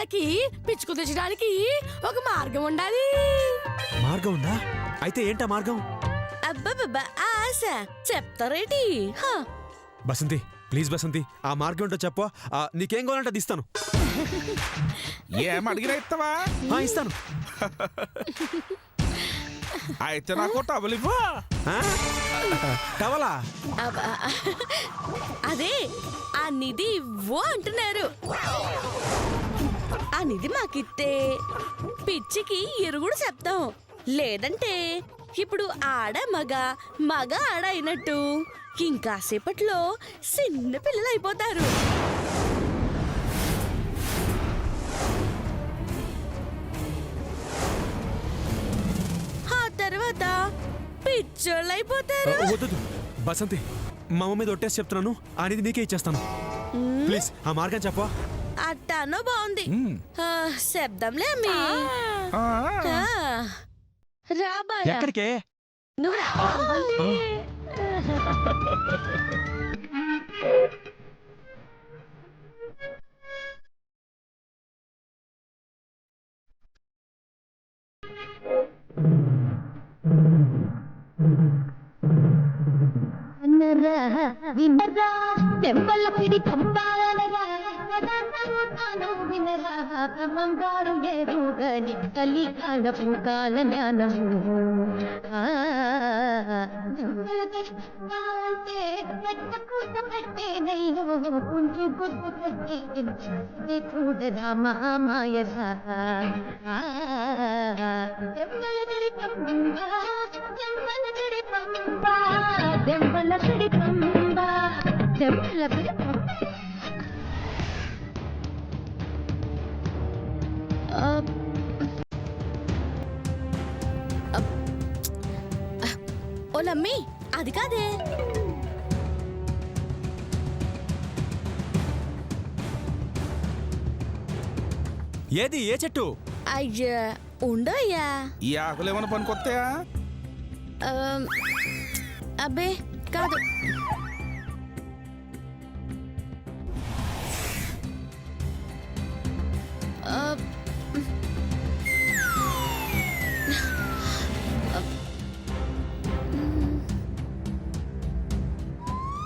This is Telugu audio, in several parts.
వాళ్ళకి పిచ్చి కుదించడానికి ఒక మార్గం ఉండాలి. మార్గం ఉందా? అయితే ఏంటా మార్గం? అబ్బబ్బబ్బా ఆశ చెప్తారేటి? బసంతి ప్లీజ్ బసంతి, ఆ మార్గం ఏంటో చెప్పు. నీకేం కావాలంటే అది ఇస్తాను. ఏం అడిగినా ఇస్తావా? ఇస్తాను. అయితే నాకు టవల్ ఇవ్వు. టవలా? అదే ఆ నిధి ఇవ్వు అంటున్నారు. ఆ నిధి మాకిస్తే పిచ్చికి ఎరుగుడు చెప్తాం. లేదంటే ఇప్పుడు ఆడ మగ మగ ఆడ అయినట్టు ఇంకాసేపట్లో చిన్న పిల్లలు అయిపోతారు. ఆ తర్వాత పిచ్చోళ్ళు అయిపోతారు. వద్దు బసంతి, మా అమ్మ మీద ఒట్టేసి చెప్తున్నాను, అనేది నీకే ఇచ్చేస్తాను. ప్లీజ్ ఆ మార్గం చెప్పా. అట్టానో బాగుంది. శబ్దంలే అమ్మి. ఎక్కడికే? వినరా దెబ్బల పిడి పంపాలనరా వినరా బంగారు ఏరుగని తల్లి కాల పూకాల జ్ఞానము పుంజు గుర్తు పెట్టే చూడరా మహామాయరా దెబ్బల పిడి పంపా దెబ్బల పిడి పంపా దెబ్బల పిడి పంపా దెబ్బల పిడి ఓలమ్మి అది కాదే. ఏది? ఏ చెట్టు? అయ్యా ఉండయ్యా. ఈ ఆకులు ఏమైనా పనికొస్తాయా? అబ్బే కాదు.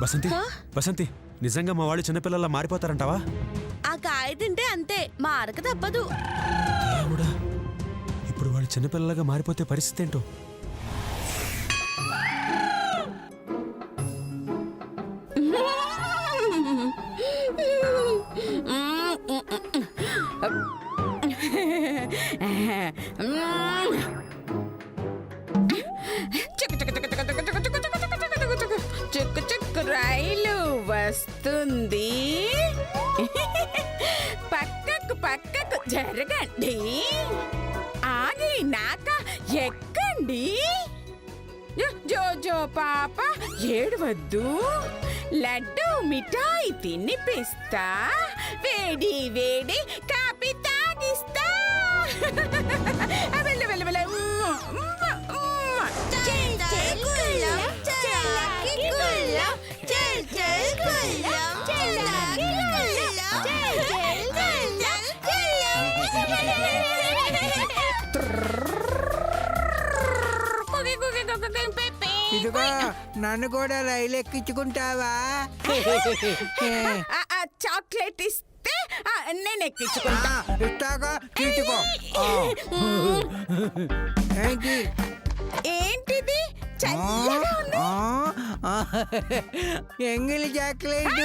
బసంతి బసంతి, నిజంగా మా వాళ్ళు చిన్నపిల్లల్లా మారిపోతారంటావా? ఆ కాయ తింటే అంతే, మారక తప్పదు. దేవుడా, ఇప్పుడు వాళ్ళు చిన్నపిల్లలుగా మారిపోతే పరిస్థితి ఏంటో? చుక్కు చుక్కు రైలు వస్తుంది, పక్కకు పక్కకు జరగండి, ఆగినాక ఎక్కండి. జో జో పాప ఏడవద్దు, లడ్డు మిఠాయి తినిపిస్తా, వేడి వేడి కాపీ తాగిస్తా. వెళ్ళ వెళ్ళ వెళ్ళ. ఇదిగో నన్ను కూడా రైలు ఎక్కించుకుంటావా? చాక్లెట్ ఇస్తే నేను ఎక్కించుకుంటా. ఇస్తాగా తీసుకో. ఏంటి? ఏంటిది? ఎంగిలి చాక్లెట్.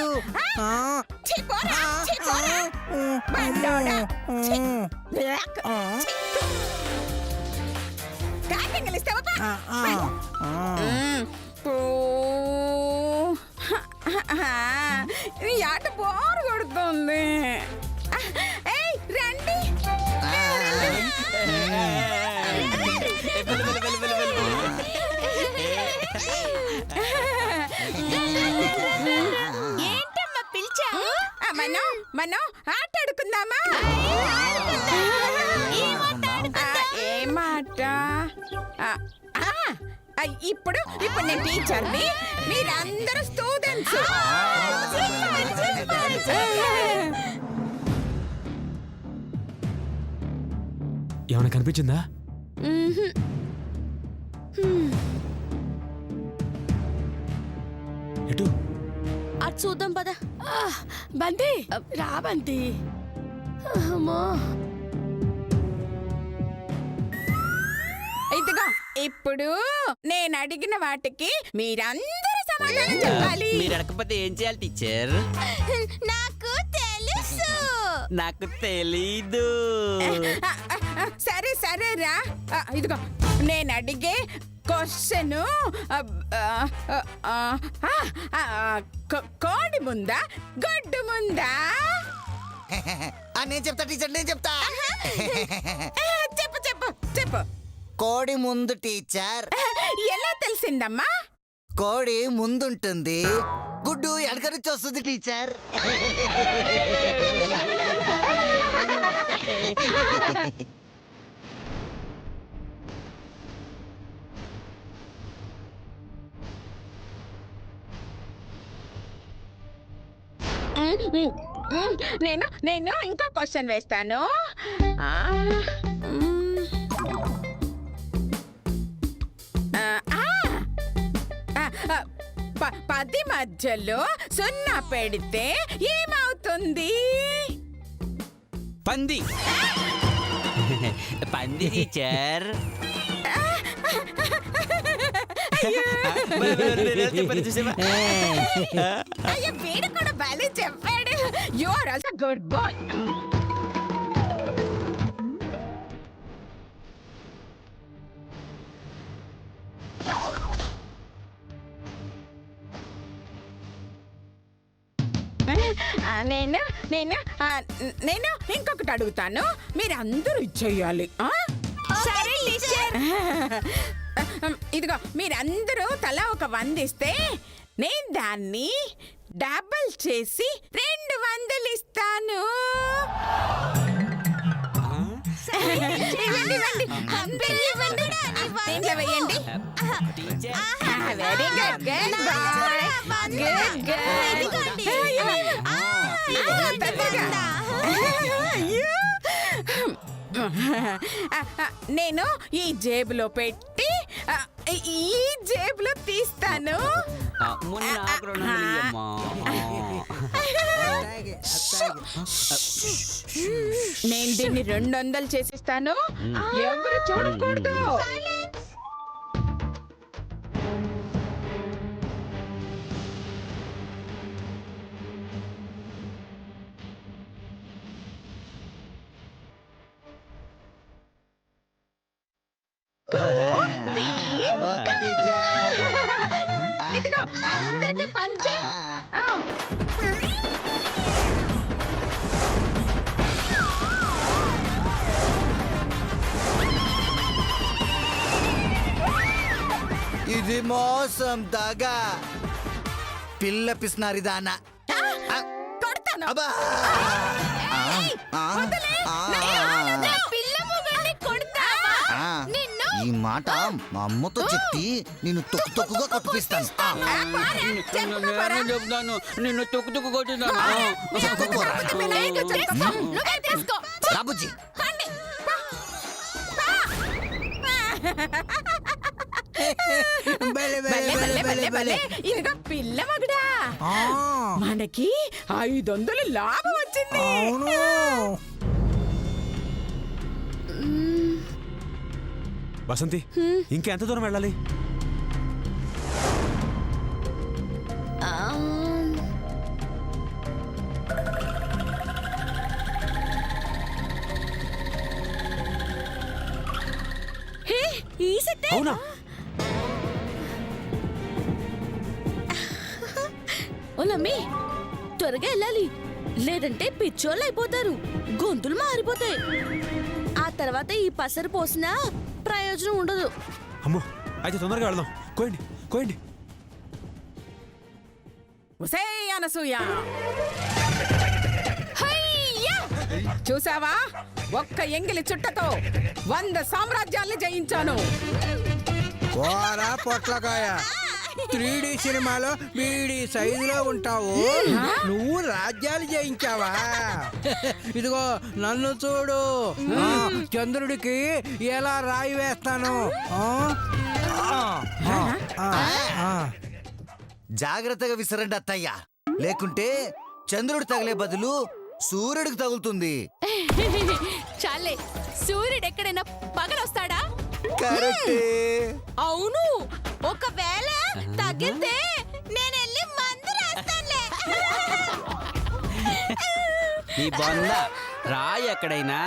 ఆట బోరు కొడుతుంది. రండి. ఏంటమ్మా పిలిచా? మనం ఆట ఆడుకుందామా? ఏ మాట? ఇప్పుడు నేను టీచర్ని, మీరందరూ స్టూడెంట్స్. ఏమైనా కనిపించిందా? ఎటు? అటు చూద్దాం పద. బంతి రా బంతి. అమ్మో ఇదిగో ఇప్పుడు నేను అడిగిన వాటికి మీరందరూ సమాధానం చెప్పాలి. మీరు అడగకపోతే ఏం చేయాలి టీచర్? నాకు తెలుసు. నాకు తెలీదు. సరే సరేరా. ఇదిగో నేను అడిగే క్వశ్చన్ కోడి ముందా గొడ్డు ముందా? నేను చెప్తా టీచర్, నేను చెప్తా. చెప్పు చెప్పు చెప్పు. కోడి ముందు టీచర్. ఎలా తెలిసిందమ్మా? కోడి ముందుంటుంది, గుడ్డు వెనక నుంచి వస్తుంది టీచర్. నేను నేను ఇంకో క్వశ్చన్ వేస్తాను. పది మధ్యలో సున్నా పెడితే ఏమవుతుంది? పంది. పంది టీచర్. అయ్యో వీడు కూడా భలే చెప్పాడు. You are also good boy. నేను నేను నేను ఇంకొకటి అడుగుతాను, మీరు అందరూ ఇచ్చేయాలి. సరే టీచర్. ఇదిగో మీరందరూ తలా ఒక 100 ఇస్తే నేను దాన్ని డబుల్ చేసి 200 ఇస్తాను. ఇవ్వండి ఇవ్వండి, అందరూ ఇవ్వండి. దీంట్లో వేయండి. Very good, good boy, good good. నేను ఈ జేబులో పెట్టి ఈ జేబులో తీస్తాను. నేను దీన్ని 200 చేసిస్తాను. ఎవరు చూడకూడదు. ఇది మోసం దగా. పిల్ల పిసినారిదానా. కొడతాను. అబ్బా. ఈ మాట మా అమ్మతో చెప్పి నేను తొక్కు తొక్కుగా కొట్టిపిస్తాను. చెప్తాను, నిన్ను తొక్కు తొక్కు కొట్టున్నాను. రాబుజీ, ఇదిగో పిల్ల మగుడా, మనకి 500 లాభం వచ్చింది. వసంతి, ఇంకెంత దూరం వెళ్ళాలి? అవునా? ఓలమ్మి, త్వరగా వెళ్ళాలి, లేదంటే పిచ్చోళ్ళు అయిపోతారు, గొంతులు మారిపోతాయి. ఆ తర్వాత ఈ పసరు పోసినా ప్రయోజనం ఉండదు. అమ్మో, అయితే తొందరగా వెళ్దాం. కోయండి కోయండి. అనసూయ, చూసావా, ఒక్క ఎంగిలి చుట్టతో 100 సామ్రాజ్యాల్ని జయించాను. పోరా పొట్లకాయ. 3D సినిమాలో బీడి సైజులో ఉంటావు, నువ్వు రాజ్యాలు జయించావా? ఇదిగో నన్ను చూడు, చంద్రుడికి ఎలా రాయి వేస్తాను. జాగ్రత్తగా విసరండి అత్తయ్య, లేకుంటే చంద్రుడు తగిలే బదులు సూర్యుడికి తగులుతుంది. చాలే, సూర్యుడు ఎక్కడైనా పగలొస్తాడా? కరెక్టే. అవును, ఒకవేళ తగిలితే నేను వెళ్ళి మందు రాస్తానులే. ఈ బొంద రాయి ఎక్కడైనా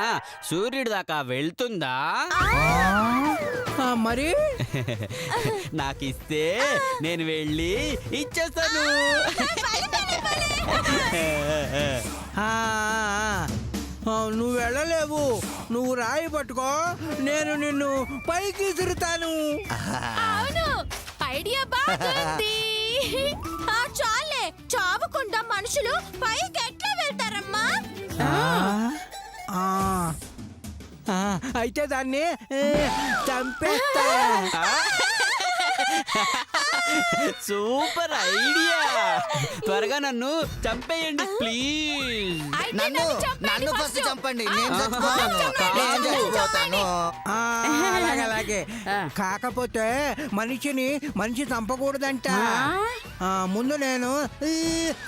సూర్యుడి దాకా వెళ్తుందా? మరి నాకిస్తే నేను వెళ్ళి ఇచ్చేస్తాను. నువ్వు వెళ్ళలేవు, నువ్వు రాయి పట్టుకో, నేను నిన్ను పైకి విసురుతాను. అవును, ఐడియా బాగుంది. చాలే, చావకుండా మనుషులు పైకి ఎట్లా వెళ్తారమ్మా? అయితే దాన్ని చంపేస్తా. Super idea. త్వరగా నన్ను చంపేయండి ప్లీజ్. నన్ను ఫస్ట్ చంపండి, నేను చచ్చిపోతాను. నేను చచ్చిపోతాను. అలాగే కాకపోతే మనిషి చంపకూడదంట. ముందు నేను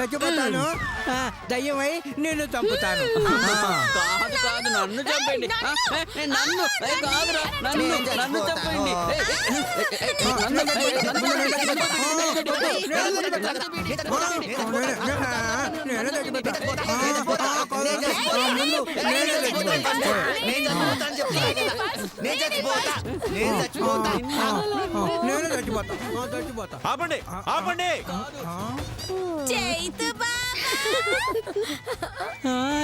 చచ్చిపోతాను, దయ్యమై నేను చంపుతాను. కాదు కాదు, నన్ను చంపండి. నన్ను కాదురా, నన్ను చంపండి. ఆపండి ఆపండి. చైతు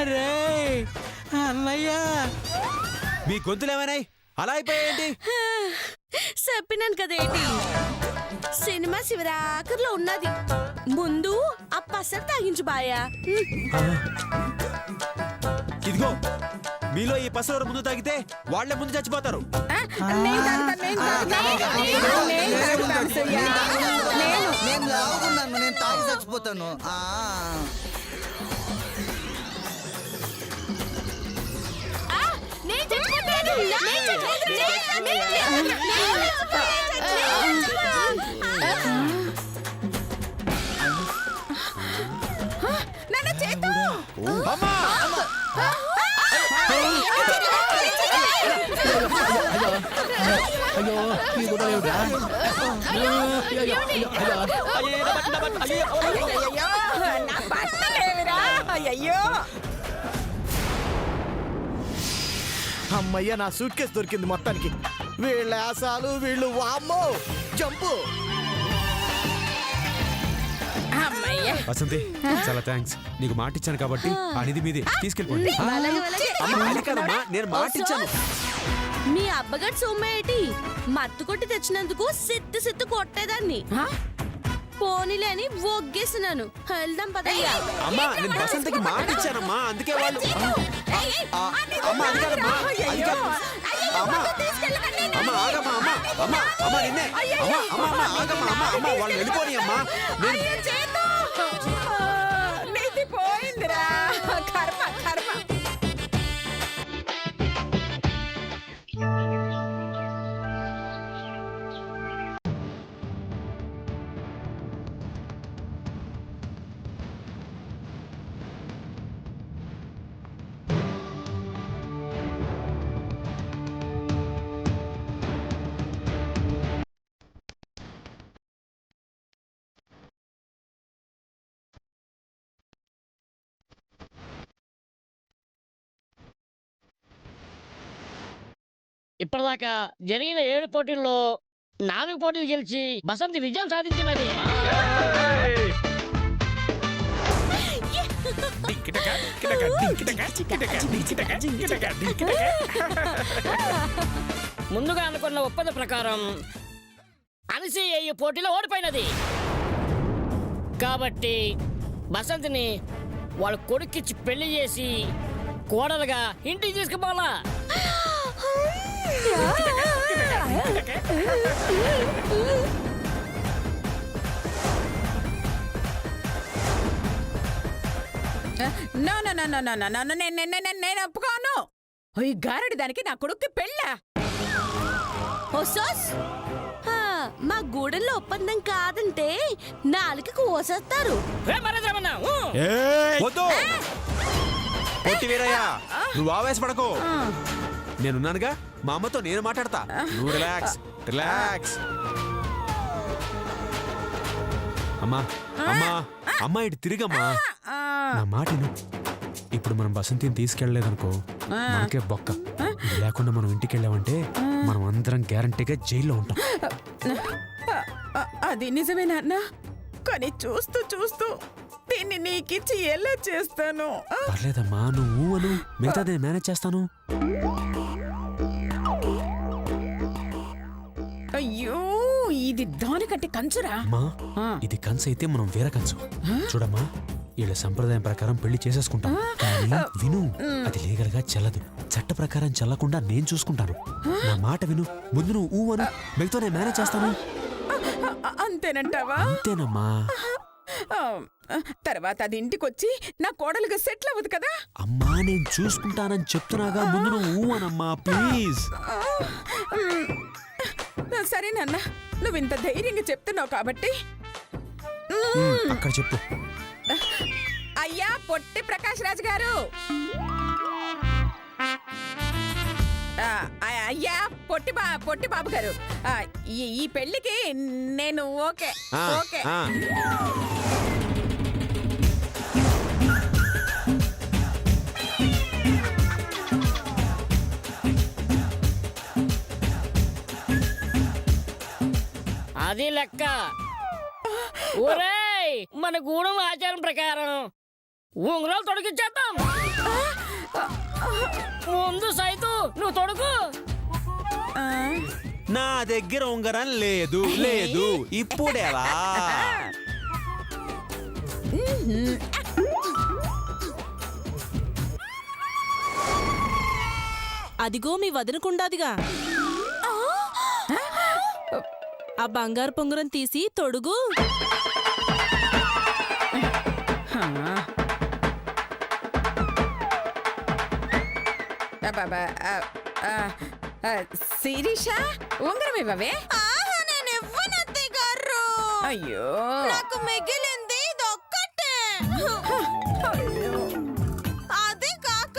రే అన్నయ్య, మీ గొంతులు ఏమైనాయి? అలా అయిపోయాయండి. చెప్పినాను కదేంటి, సినిమా శివరాకర్లో ఉన్నది. ముందు ఆ పసరు తాగించు బాయా. ఇదిగో, మీలో ఈ పసరు ముందు తాగితే వాళ్ళే ముందు చచ్చిపోతారు. నేను లాగున్నాను, నేను తాగి చచ్చిపోతాను. అమ్మా! అయ్యో ఈ కూడా లేవురా. అయ్యో, అమ్మయ్య, నా సూట్ కేసు దొరికింది మొత్తానికి. వీళ్ళ ఆశాలు, వీళ్ళు వామ్మో జంపు. వసంతి, చాలా థ్యాంక్స్. నీకు మాట ఇచ్చాను కాబట్టి అనేది మీది తీసుకెళ్ళిపోండి. అమ్మా, అది కాదమ్మా, నేను మాట ఇచ్చాను. మీ అబ్బగడ్ సొమ్మేటి మత్తు కొట్టి తెచ్చినందుకు సిత్తు కొట్టేదాన్ని. పోనీలే అని ఒగ్గేసినాను. వెళ్దాం పదయ్యా. అమ్మా, నేను వసంతకి మాట ఇచ్చానమ్మా, అందుకే వాళ్ళు. అమ్మా, అది కాదమ్మా, అది కాదు. అమ్మా, అమ్మా ఆగమ్మా, అమ్మా, అమ్మా, అమ్మా నిన్నే. అమ్మా, అమ్మా, అమ్మా ఆగమ్మా, అమ్మా, అమ్మా వాళ్ళు వెళ్ళిపోని అమ్మా. నీది పోయిందిరా, కర్మ కర్మ. ఇప్పటిదాకా జరిగిన 7 పోటీల్లో 4 పోటీలు గెలిచి బసంతి విజయం సాధించినది. ముందుగా అనుకున్న ఒప్పంద ప్రకారం అనసూయ ఈ పోటీలో ఓడిపోయినది. కాబట్టి బసంతిని వాళ్ళ కొడుకిచ్చి పెళ్లి చేసి కోడలుగా ఇంటికి తీసుకుపోవాలా. No no no no no no no నేను ఒప్పుకోను. ఈ గారడి దానికి నా కొడుక్కి పెళ్ళా? ఓసోస్ మా గూడెల్లో ఒప్పందం కాదంటే నాలుగు కోసేస్తారు. వద్దు పొట్టి వీరయ్య, నువ్వు ఆవేశపడకు. నేనున్నానుగా, మా అమ్మతో నేను మాట్లాడతా. నువ్వు రిలాక్స్ రిలాక్స్. అమ్మా అమ్మా అమ్మా, ఇటు తిరిగమ్మా. నా మాట విను. ఇప్పుడు మనం బసంతిని తీసుకెళ్లలేదనుకో, మనకే బొక్క. ఇది లేకుండా మనం ఇంటికి వెళ్ళామంటే మనం అందరం గ్యారంటీగా జైల్లో ఉంటాం. అది నిజమే నాన్న, కానీ చూస్తూ చూస్తూ దీన్ని నీకిచ్చి ఎలా చేస్తాను? పర్లేదమ్మా, నువ్వు అను, మిగతాది నేను మేనేజ్ చేస్తాను. అయ్యో, ఇది దానికంటే కంచురా. అమ్మా, ఇది కంచు అయితే మనం వేరే కంచు. చూడమ్మా, వీళ్ళ సంప్రదాయం ప్రకారం పెళ్లి చేసేసుకుంటాం. కానీ విను, అది లీగల్ గా చెల్లదు. చట్ట ప్రకారం చెల్లకుండా నేను చూసుకుంటాను. నా మాట విను. ముందు నువ్వు ఊ అను, మిగతా నేను మేనేజ్ చేస్తాను. అంతేనంటావా? అంతేనమ్మా. తర్వాత అది ఇంటికొచ్చి నా కోడలుగా సెటిల్ అవ్వదు కదా? అమ్మా, నేను చూసుకుంటానని చెప్తున్నాగా, ముందు నువ్వు ఊ అనమ్మా ప్లీజ్. సరే నాన్న, నువ్వు ఇంత ధైర్యంగా చెప్తున్నావు కాబట్టి. అక్కడ చెప్పు. అయ్యా పొట్టి ప్రకాష్ రాజు గారు, అయ్యా పొట్టి బాబు గారు, ఈ పెళ్లికి నేను ఓకే ఓకే. అది లెక్క. ఒరేయ్, మన గూడెం ఆచారం ప్రకారం ఉంగరాలు తొడిగిచ్చేద్దాం. ముందు సైతు నువ్వు తొడుగు. నా దగ్గర ఉంగరం లేదు లేదు, ఇప్పుడేలా? అదిగో మీ వదనకుండాదిగా. ఆ బంగారు పొంగురం తీసి తొడుగు. శిరీష, ఉంగరం ఇవ్వవే. అయ్యో, నాకు మిగిలింది ఇదొక్కటే. అదే కాక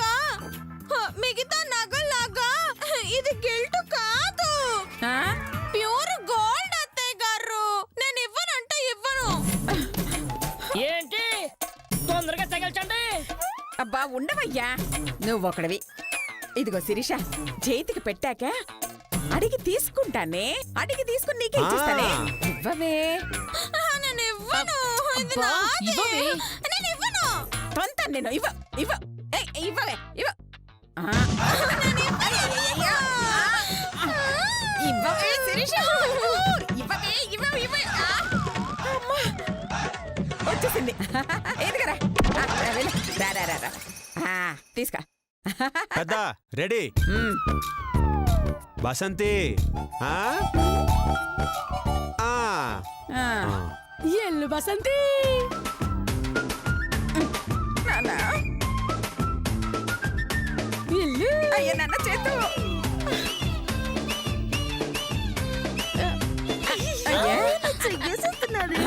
మిగతా నగల్లాగా ఇది గిల్ట్ కాదు, ప్యూర్ గోల్డ్. అత్తయ్య గారు, నేను ఇవ్వనంటే ఇవ్వను. ఏంటి తొందరగా తగల్చండి. అబ్బా ఉండవయ్యా, నువ్వు ఒకడివి. ఇదిగో శిరీష, చేతికి పెట్టాక అడిగి తీసుకుంటానే. అడిగి తీసుకుని నీకే ఇచ్చేస్తానే. ఇవ్వవే. నేను ఇవ్వను. నేను ఇవ్వను. కొంత నేను ఇవ్వవే. ఇవ్వవే శిరీష, ఇవ్వవే. వచ్చేసింది. ఎదుగరా, తీసుకా. పెద్ద రెడీ. బసంతి ఎల్లు బసంతి. అయ్యా నాన్న చేతు. చెయ్యేసేస్తున్నది.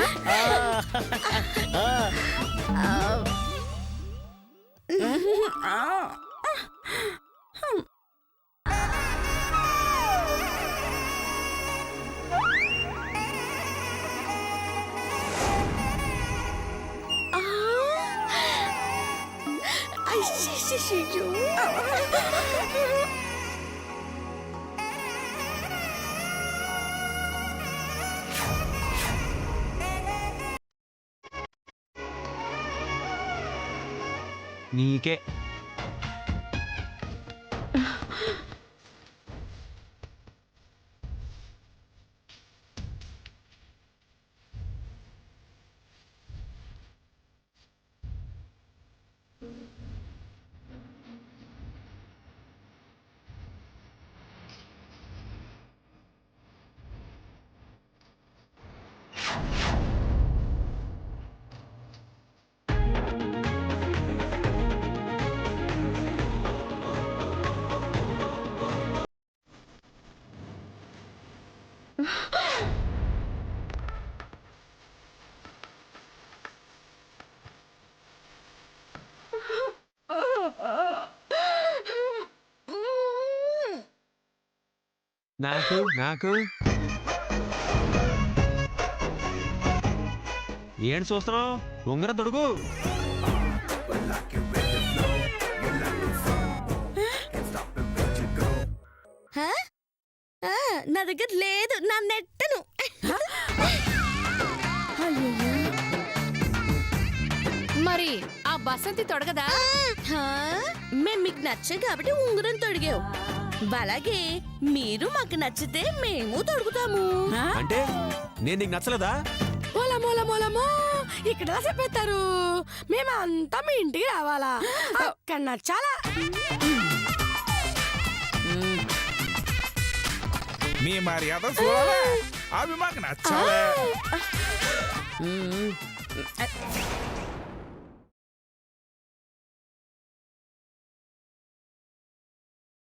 నీకే నాకు నాకు ఏంటి చూస్తున్నావు? ఉంగరం తొడుగు. నా దగ్గర లేదు, నా నెట్టను. మరి ఆ బసంతి తొడగదా? మేము మీకు నచ్చాం కాబట్టి ఉంగరం తొడిగావు. అలాగే మీరు మాకు నచ్చితే మేము తొడుగుతాము. అంటే నేను నీకు నచ్చలేదా? మూలమో ఇక్కడ చెప్పేస్తారు. మేమంతా మీ ఇంటికి రావాలా? అక్కడ నచ్చాలా? మీ మర్యాద చూడాలి, అవి మాకు నచ్చాలి.